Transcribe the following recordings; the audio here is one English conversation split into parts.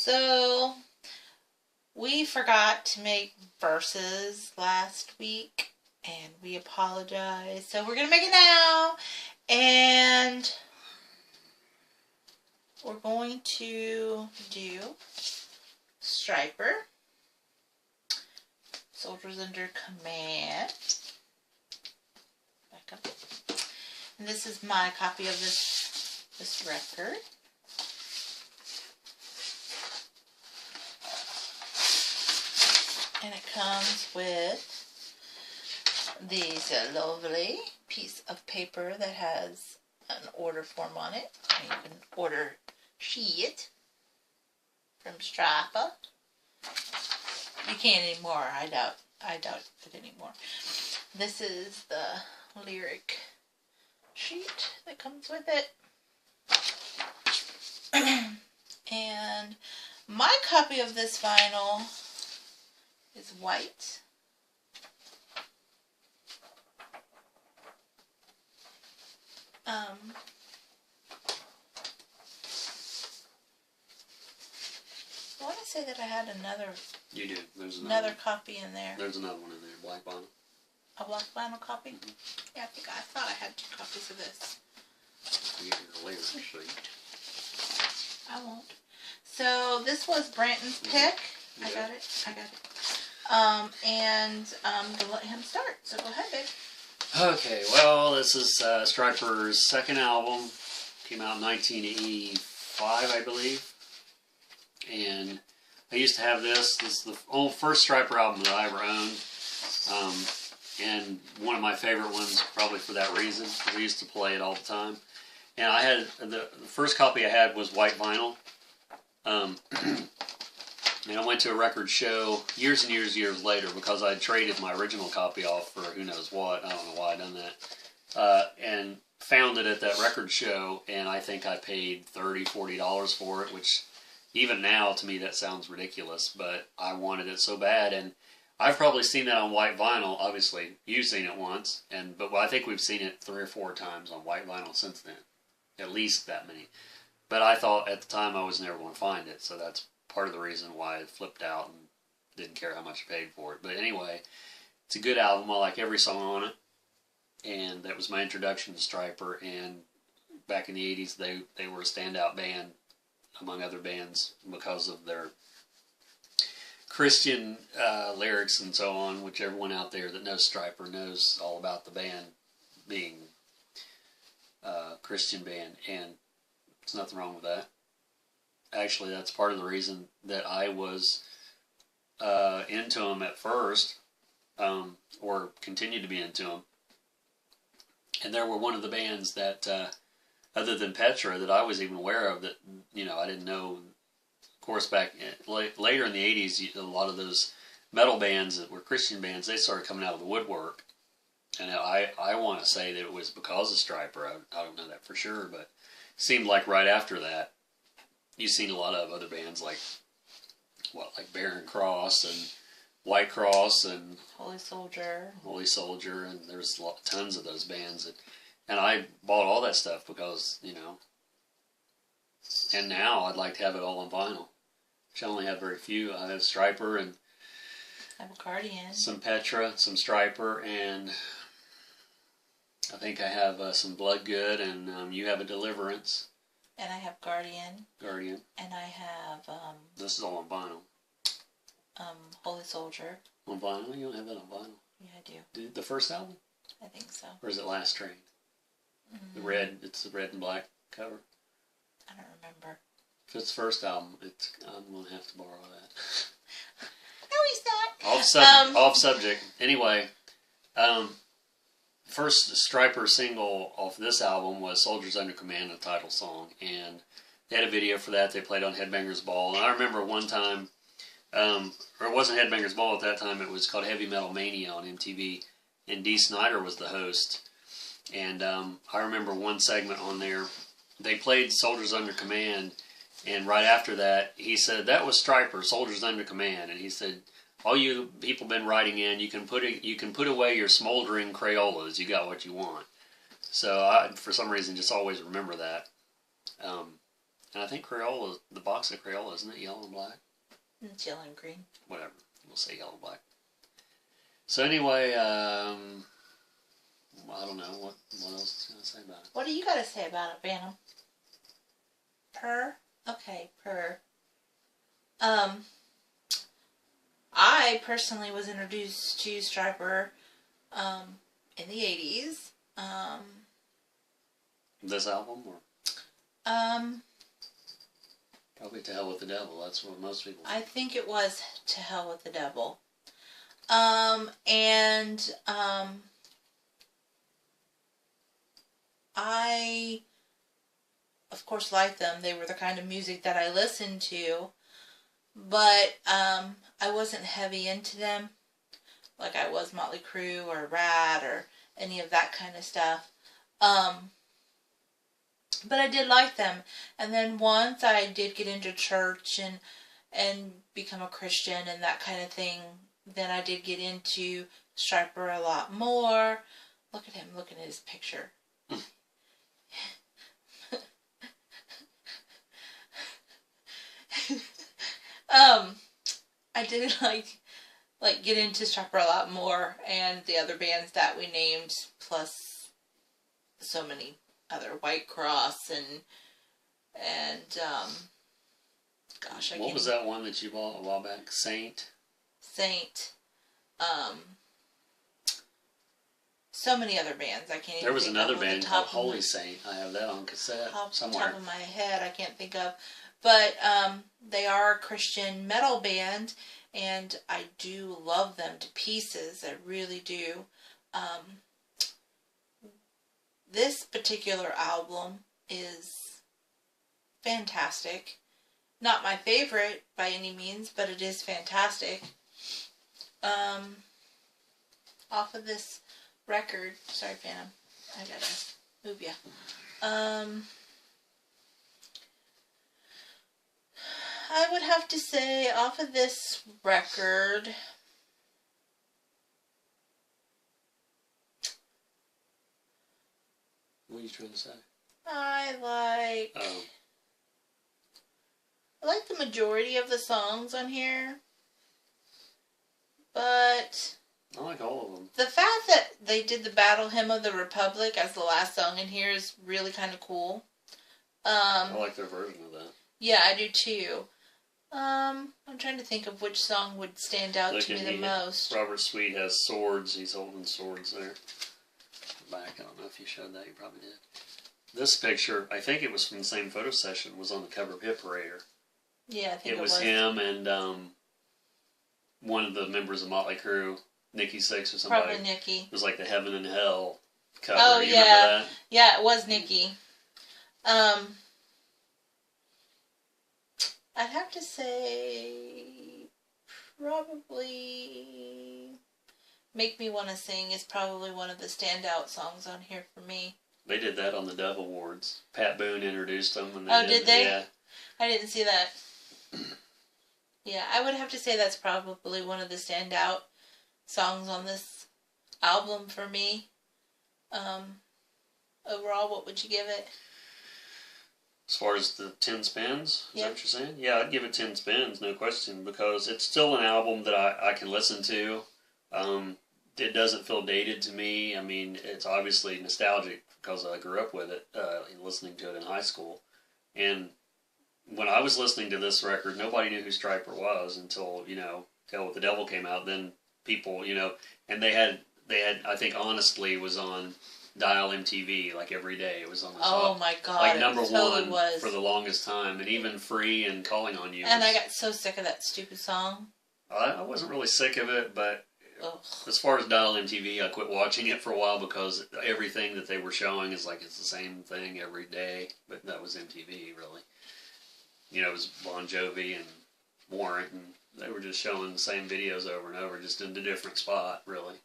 So, we forgot to make verses last week, and we apologize. So, we're going to make it now, and we're going to do Striper, Soldiers Under Command. Back up. And this is my copy of this record. And it comes with this lovely piece of paper that has an order form on it. And you can order sheet from STRYPER. You can't anymore. I doubt it anymore. This is the lyric sheet that comes with it. And my copy of this vinyl is white. I want to say that I had another. You do. There's another copy in there. There's another one in there, black vinyl. A black vinyl copy? Mm-hmm. Yeah, I thought I had 2 copies of this. You get your lyric sheet. I won't. So this was Branton's pick. Yeah. I got it. And I'm gonna let him start. So go ahead, babe. Okay, well, this is STRYPER's second album. Came out in 1985, I believe. And I used to have this. This is the first STRYPER album that I ever owned. And one of my favorite ones, probably for that reason, because I used to play it all the time. And I had, the first copy I had was white vinyl. And I went to a record show years and years later because I traded my original copy off for who knows what. I don't know why I done that. And found it at that record show, and I think I paid $30, $40 for it, which even now to me that sounds ridiculous, but I wanted it so bad. And I've probably seen that on white vinyl. Obviously, you've seen it once, but I think we've seen it 3 or 4 times on white vinyl since then. At least that many. But I thought at the time I was never going to find it, so that's part of the reason why I flipped out and didn't care how much I paid for it. But anyway, it's a good album. I like every song on it. And that was my introduction to STRYPER. And back in the 80s, they were a standout band among other bands because of their Christian lyrics and so on, which everyone out there that knows STRYPER knows all about the band being a Christian band. And there's nothing wrong with that. Actually, that's part of the reason that I was into them at first, or continued to be into them. And they were one of the bands that, other than Petra, that I was even aware of that, I didn't know. Of course, back later in the 80s, a lot of those metal bands that were Christian bands, they started coming out of the woodwork. And I want to say that it was because of STRYPER. I don't know that for sure, but it seemed like right after that, you've seen a lot of other bands like Barren Cross and White Cross and Holy Soldier, and there's tons of those bands. And I bought all that stuff because, and now I'd like to have it all on vinyl, which I only have very few. I have STRYPER and I have a Guardian, some Petra, some STRYPER, and I think I have some Blood Good, and you have a Deliverance. And I have Guardian. And I have this is all on vinyl. Holy Soldier. On vinyl? You don't have that on vinyl? Yeah, I do. The first album? I think so. Or is it Last Train? Mm-hmm. It's the red and black cover. I don't remember. If it's the first album, I'm going to have to borrow that. No, he's not. Off subject. Anyway, first STRYPER single off this album was Soldiers Under Command, the title song. And they had a video for that. They played on Headbangers Ball. And I remember one time, or it wasn't Headbangers Ball at that time, it was called Heavy Metal Mania on MTV. And Dee Snider was the host. And I remember one segment on there, they played Soldiers Under Command, and right after that, he said, that was STRYPER, Soldiers Under Command. And he said, all you people been writing in, you can put away your smoldering Crayolas, you got what you want. So I, for some reason, just always remember that. And And I think Crayola, the box of Crayola, isn't it yellow and black? It's yellow and green. Whatever. We'll say yellow and black. So anyway, I don't know. What else can I say about it? What do you got to say about it, Phantom? Purr? Okay, purr. I personally was introduced to STRYPER in the 80s. This album? Or probably To Hell with the Devil. That's what most people I think it was To Hell with the Devil. I, of course, liked them. They were the kind of music that I listened to. But I wasn't heavy into them, like I was Motley Crue or Rat or any of that kind of stuff. But I did like them. And then once I did get into church and become a Christian and that kind of thing, then I did get into STRYPER a lot more. Look at him looking at his picture. I did like get into STRYPER a lot more, and the other bands that we named, plus so many other, White Cross and gosh, What was that one that you bought a while back? Saint. So many other bands I can't even. There was think another of band called Holy Saint. I have that on cassette somewhere. Top of my head, I can't think of. But they are a Christian metal band, and I do love them to pieces. I really do. This particular album is fantastic. Not my favorite by any means, but it is fantastic. Off of this record, sorry, Phantom, I gotta move ya. I would have to say, off of this record, What are you trying to say? I like the majority of the songs on here, but I like all of them. the fact that they did the Battle Hymn of the Republic as the last song in here is really kind of cool. I like their version of that. Yeah, I do too. I'm trying to think of which song would stand out to me the most. Robert Sweet has swords. He's holding swords there. Back, I don't know if you showed that. You probably did. This picture, I think it was from the same photo session, was on the cover of Hit Parader. Yeah, I think it was him and one of the members of Motley Crue, Nikki Sixx or somebody. Probably Nikki. It was like the Heaven and Hell cover. Oh, you yeah. Remember that? Yeah, it was Nikki. I'd have to say probably Make Me Wanna Sing is probably one of the standout songs on here for me. They did that on the Dove Awards. Pat Boone introduced them. And did they? Yeah. I didn't see that. Yeah, I would have to say that's probably one of the standout songs on this album for me. Overall, what would you give it? As far as the 10 spins, is Yep. that what you're saying? Yeah, I'd give it 10 spins, no question, because it's still an album that I can listen to. It doesn't feel dated to me. I mean, it's obviously nostalgic because I grew up with it, listening to it in high school. And when I was listening to this record, nobody knew who STRYPER was until, Tell What the Devil came out. Then people, and they had, I think Honestly was on Dial MTV like every day. It was on the top. Oh my god, like number totally one was. for the longest time, and even Free and Calling on You. And I got so sick of that stupid song. I wasn't really sick of it, but Ugh. as far as Dial MTV, I quit watching it for a while because everything that they were showing is like it's the same thing every day. But that was MTV, really. It was Bon Jovi and Warrant, and they were just showing the same videos over and over, just in a different spot, really.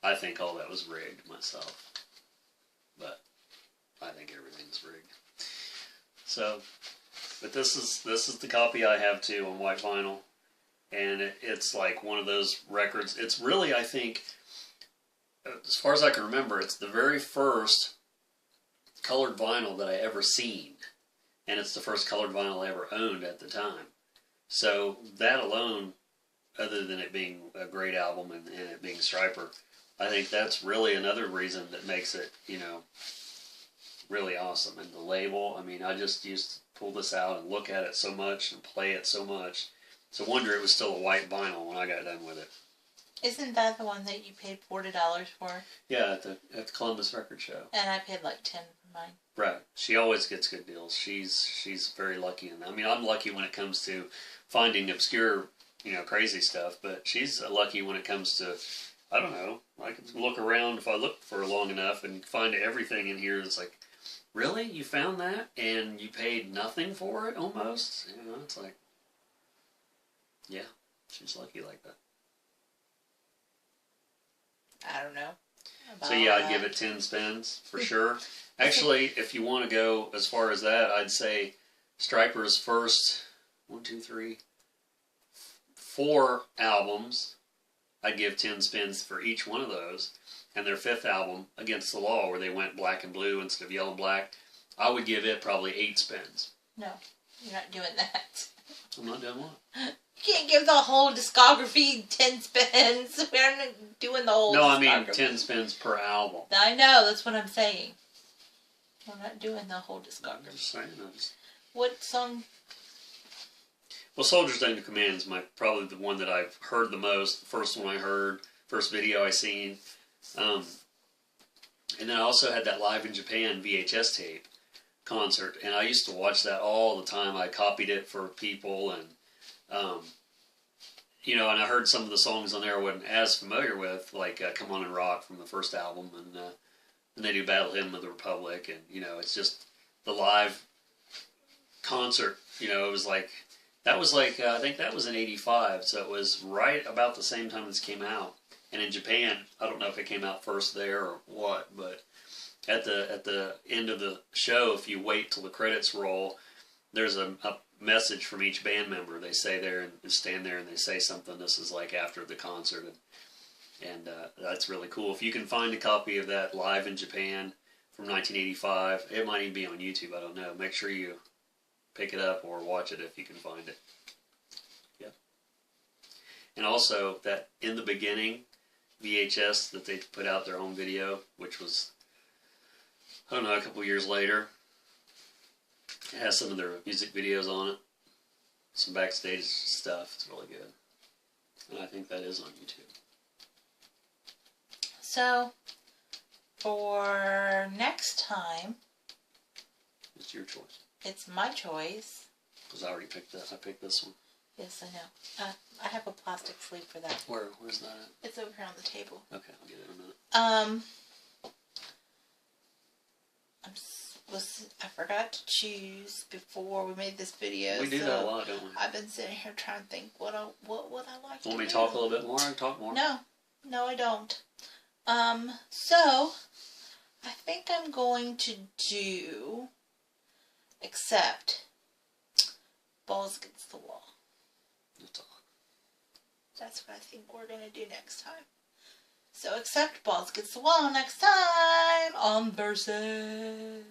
I think all that was rigged myself. But I think everything's rigged. So, but this is the copy I have too on white vinyl, and it's like one of those records. It's really, I think, as far as I can remember, it's the very first colored vinyl that I ever seen. and it's the first colored vinyl I ever owned at the time. So that alone, other than it being a great album and it being Stryper, I think that's really another reason that makes it, you know, really awesome. And the label, I mean, I just used to pull this out and look at it so much and play it so much. It's a wonder it was still a white vinyl when I got done with it. Isn't that the one that you paid $40 for? Yeah, at the Columbus Record Show. And I paid like $10 for mine. Right. She always gets good deals. She's very lucky in that. I mean, I'm lucky when it comes to finding obscure, you know, crazy stuff, but she's lucky when it comes to, I don't know, I can look around if I look for long enough and find everything in here that's like, really? You found that and you paid nothing for it almost? You know, it's like, yeah, she's lucky like that. I don't know. So yeah, I'd give it 10 spins for sure. Actually, if you want to go as far as that, I'd say Stryper's first 4 albums, I'd give 10 spins for each one of those. And their 5th album, Against the Law, where they went black and blue instead of yellow and black, I would give it probably 8 spins. No, you're not doing that. I'm not doing what? You can't give the whole discography 10 spins. We're not doing the whole No, I mean 10 spins per album. I know, that's what I'm saying. We're not doing the whole discography. I'm just saying. What song? Well, Soldiers Under Command is probably the one that I've heard the most. The first one I heard, first video I seen. And then I also had that Live in Japan VHS tape concert, and I used to watch that all the time. I copied it for people, and you know, and I heard some of the songs on there I wasn't as familiar with, like "Come On and Rock" from the first album, and they do "Battle Hymn of the Republic," and you know, it's just the live concert. You know, it was like that was like I think that was in '85, so it was right about the same time this came out. And in Japan, I don't know if it came out first there or what, but at the end of the show, if you wait till the credits roll, there's a message from each band member. They say there and stand there and they say something. This is like after the concert, and that's really cool. If you can find a copy of that Live in Japan from 1985, it might even be on YouTube. I don't know. Make sure you pick it up or watch it if you can find it. Yeah. And also that In the Beginning VHS that they put out their own video, which was, I don't know, a couple years later. It has some of their music videos on it, some backstage stuff. It's really good, and I think that is on YouTube. So, for next time, It's your choice. It's my choice. Because I already picked that. I picked this one. Yes, I know. I have a plastic sleeve for that. Where's that at? It's over here on the table. Okay, I'll get it in a minute. I forgot to choose before we made this video. We do that a lot, don't we? I've been sitting here trying to think what I like to do. Want me to talk a little bit more? I can talk more. No, I don't. So I think I'm going to do Accept Balls Against the Wall. That's all. That's what I think we're going to do next time. So Accept Balls Against the Wall next time on Versus.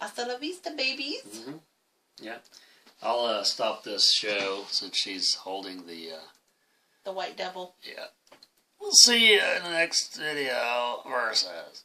Hasta la vista, babies. Mm-hmm. Yeah. I'll stop this show since she's holding the White Devil. Yeah. We'll see you in the next video. Versus.